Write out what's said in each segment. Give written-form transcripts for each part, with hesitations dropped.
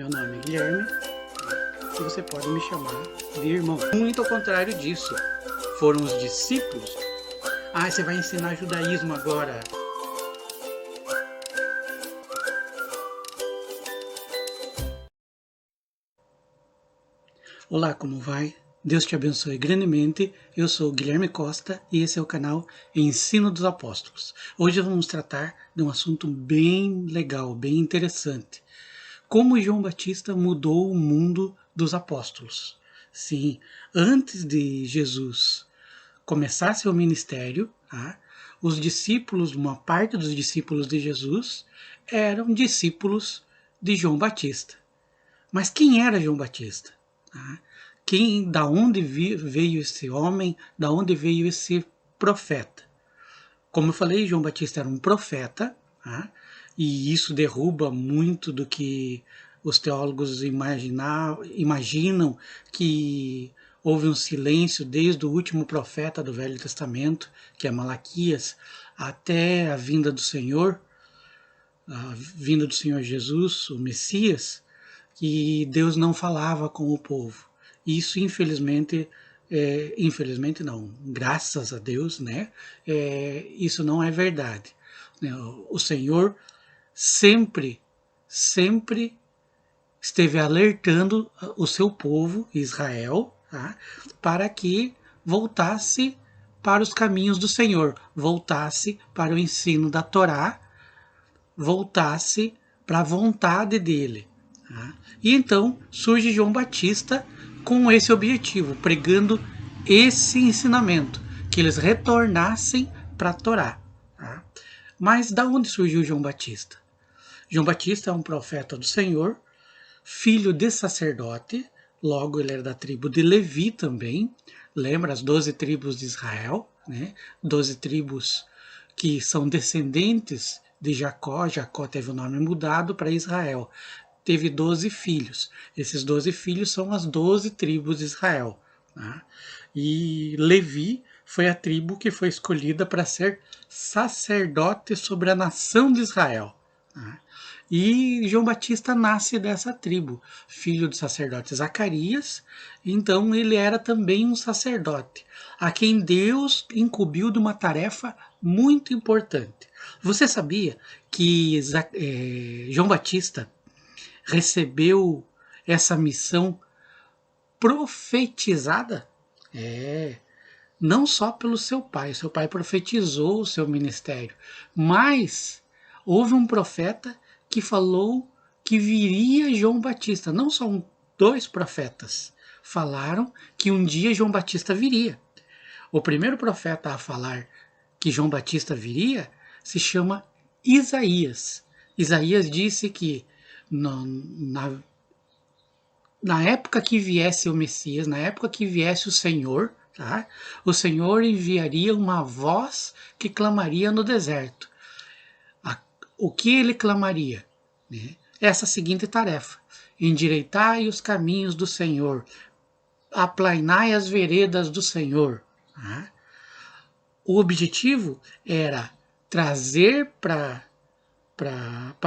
Meu nome é Guilherme e você pode me chamar de irmão. Muito ao contrário disso, foram os discípulos. Ah, você vai ensinar judaísmo agora. Olá, como vai? Deus te abençoe grandemente. Eu sou Guilherme Costa e esse é o canal Ensino dos Apóstolos. Hoje vamos tratar de um assunto bem legal, bem interessante. Como João Batista mudou o mundo dos apóstolos. Sim, antes de Jesus começar seu ministério, os discípulos, uma parte dos discípulos de Jesus, eram discípulos de João Batista. Mas quem era João Batista? Da onde veio esse homem? Da onde veio esse profeta? Como eu falei, João Batista era um profeta, e isso derruba muito do que os teólogos imaginam, que houve um silêncio desde o último profeta do Velho Testamento, que é Malaquias, até a vinda do Senhor Jesus, o Messias, que Deus não falava com o povo. Isso, infelizmente não, graças a Deus, isso não é verdade. O Senhor sempre esteve alertando o seu povo, Israel, para que voltasse para os caminhos do Senhor, voltasse para o ensino da Torá, voltasse para a vontade dele. E então surge João Batista com esse objetivo, pregando esse ensinamento, que eles retornassem para a Torá. Mas da onde surgiu João Batista? João Batista é um profeta do Senhor, filho de sacerdote, logo ele era da tribo de Levi também. Lembra as 12 tribos de Israel, 12 tribos que são descendentes de Jacó. Jacó teve o nome mudado para Israel. Teve 12 filhos. Esses 12 filhos são as 12 tribos de Israel. E Levi foi a tribo que foi escolhida para ser sacerdote sobre a nação de Israel. E João Batista nasce dessa tribo, filho do sacerdote Zacarias, então ele era também um sacerdote, a quem Deus incumbiu de uma tarefa muito importante. Você sabia que João Batista recebeu essa missão profetizada? Não só pelo seu pai profetizou o seu ministério, mas houve um profeta que falou que viria João Batista. Não só dois profetas falaram que um dia João Batista viria. O primeiro profeta a falar que João Batista viria se chama Isaías. Isaías disse que na época que viesse o Messias, na época que viesse o Senhor, o Senhor enviaria uma voz que clamaria no deserto. O que ele clamaria? Essa seguinte tarefa: endireitai os caminhos do Senhor, aplainai as veredas do Senhor. O objetivo era trazer para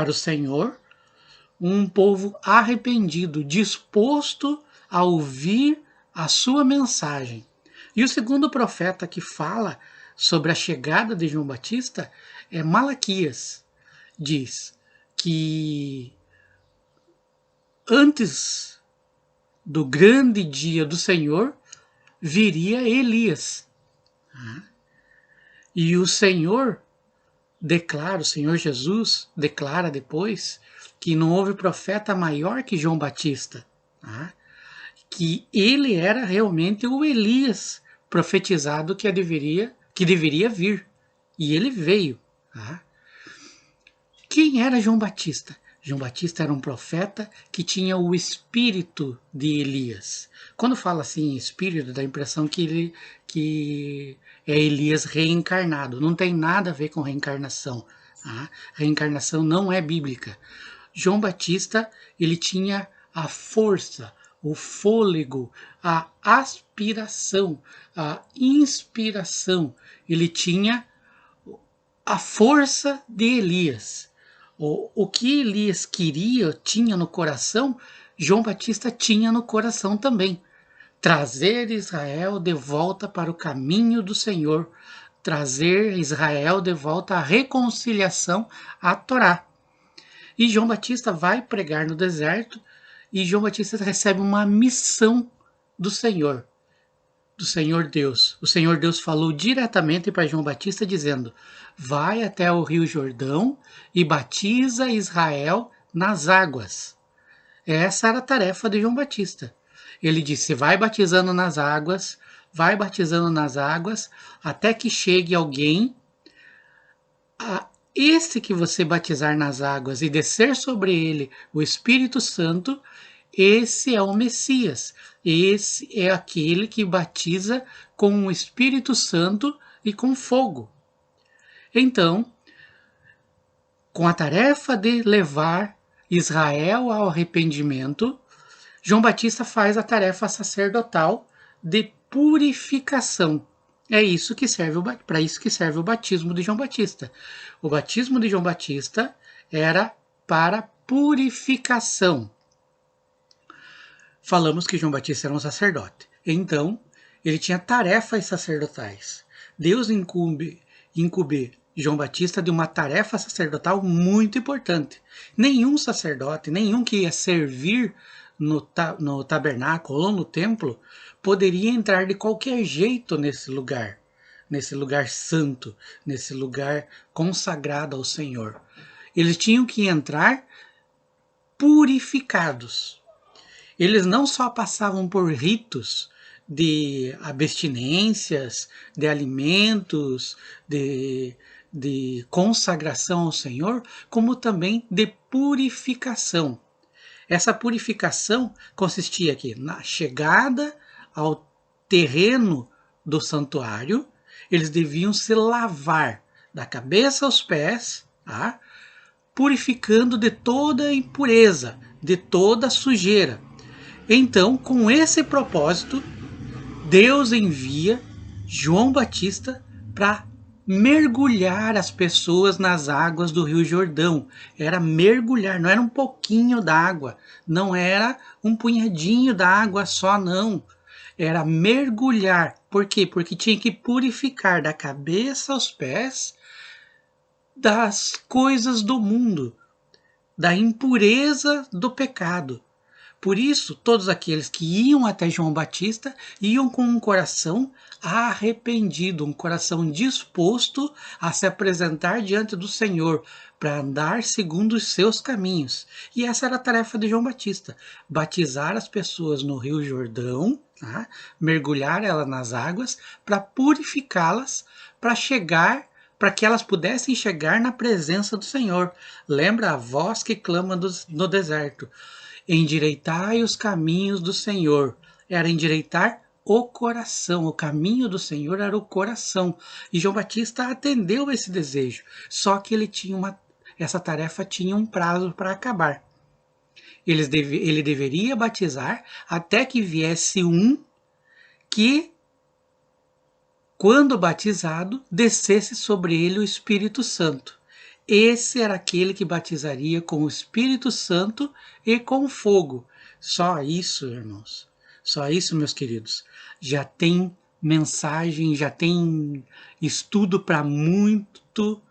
o Senhor um povo arrependido, disposto a ouvir a sua mensagem. E o segundo profeta que fala sobre a chegada de João Batista é Malaquias. Diz que antes do grande dia do Senhor viria Elias. E o Senhor Jesus declara depois que não houve profeta maior que João Batista, que ele era realmente o Elias profetizado que deveria vir. E ele veio. Quem era João Batista? João Batista era um profeta que tinha o espírito de Elias. Quando fala assim espírito, dá a impressão que é Elias reencarnado. Não tem nada a ver com reencarnação. Reencarnação não é bíblica. João Batista, ele tinha a força, o fôlego, a aspiração, a inspiração. Ele tinha a força de Elias. O que Elias queria, tinha no coração, João Batista tinha no coração também. Trazer Israel de volta para o caminho do Senhor. Trazer Israel de volta à reconciliação à Torá. E João Batista vai pregar no deserto e João Batista recebe uma missão do Senhor Deus. O Senhor Deus falou diretamente para João Batista dizendo: vai até o Rio Jordão e batiza Israel nas águas. Essa era a tarefa de João Batista. Ele disse: vai batizando nas águas, até que chegue alguém, esse que você batizar nas águas e descer sobre ele o Espírito Santo, esse é o Messias. Esse é aquele que batiza com o Espírito Santo e com fogo. Então, com a tarefa de levar Israel ao arrependimento, João Batista faz a tarefa sacerdotal de purificação. É isso que serve para isso que serve o batismo de João Batista. O batismo de João Batista era para purificação. Falamos que João Batista era um sacerdote. Então, ele tinha tarefas sacerdotais. Deus incumbe João Batista de uma tarefa sacerdotal muito importante. Nenhum sacerdote, nenhum que ia servir no tabernáculo ou no templo, poderia entrar de qualquer jeito nesse lugar santo, nesse lugar consagrado ao Senhor. Eles tinham que entrar purificados. Eles não só passavam por ritos de abstinências, de alimentos, de consagração ao Senhor, como também de purificação. Essa purificação consistia aqui na chegada ao terreno do santuário. Eles deviam se lavar da cabeça aos pés, tá? Purificando de toda a impureza, de toda a sujeira. Então, com esse propósito, Deus envia João Batista para mergulhar as pessoas nas águas do Rio Jordão. Era mergulhar, não era um pouquinho d'água, não era um punhadinho d'água só, não. Era mergulhar. Por quê? Porque tinha que purificar da cabeça aos pés das coisas do mundo, da impureza do pecado. Por isso, todos aqueles que iam até João Batista iam com um coração arrependido, um coração disposto a se apresentar diante do Senhor, para andar segundo os seus caminhos. E essa era a tarefa de João Batista: batizar as pessoas no Rio Jordão, tá? Mergulhar elas nas águas, para purificá-las, para que elas pudessem chegar na presença do Senhor. Lembra a voz que clama no deserto: endireitai os caminhos do Senhor. Era endireitar o coração. O caminho do Senhor era o coração. E João Batista atendeu esse desejo. Só que essa tarefa tinha um prazo para acabar. Ele deveria batizar até que viesse um que, quando batizado, descesse sobre ele o Espírito Santo. Esse era aquele que batizaria com o Espírito Santo e com fogo. Só isso, irmãos. Só isso, meus queridos. Já tem mensagem, já tem estudo para muito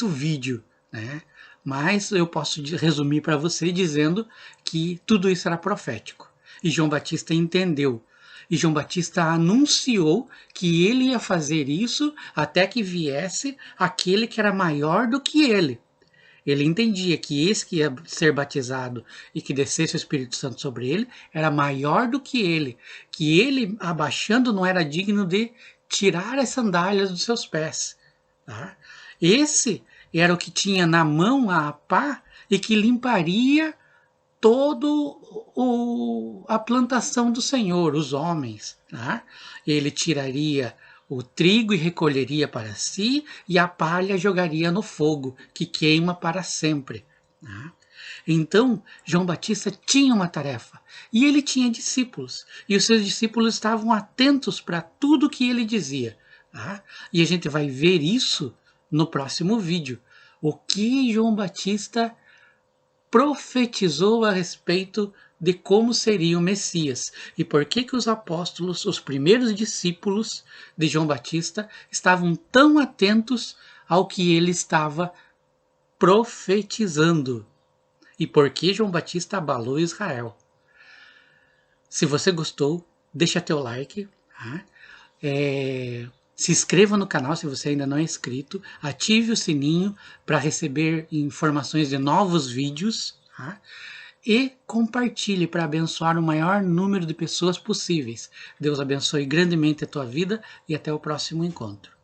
vídeo, né? Mas eu posso resumir para você dizendo que tudo isso era profético. E João Batista entendeu. E João Batista anunciou que ele ia fazer isso até que viesse aquele que era maior do que ele. Ele entendia que esse que ia ser batizado e que descesse o Espírito Santo sobre ele era maior do que ele abaixando não era digno de tirar as sandálias dos seus pés. Tá? Esse era o que tinha na mão a pá e que limparia todo a plantação do Senhor, os homens. Tá? Ele tiraria o trigo e recolheria para si, e a palha jogaria no fogo, que queima para sempre. Tá? Então, João Batista tinha uma tarefa, e ele tinha discípulos, e os seus discípulos estavam atentos para tudo que ele dizia. Tá? E a gente vai ver isso no próximo vídeo. O que João Batista profetizou a respeito de como seria o Messias e por que os apóstolos, os primeiros discípulos de João Batista, estavam tão atentos ao que ele estava profetizando e por que João Batista abalou Israel. Se você gostou, deixa teu like, tá? Se inscreva no canal se você ainda não é inscrito, ative o sininho para receber informações de novos vídeos, tá? E compartilhe para abençoar o maior número de pessoas possíveis. Deus abençoe grandemente a tua vida e até o próximo encontro.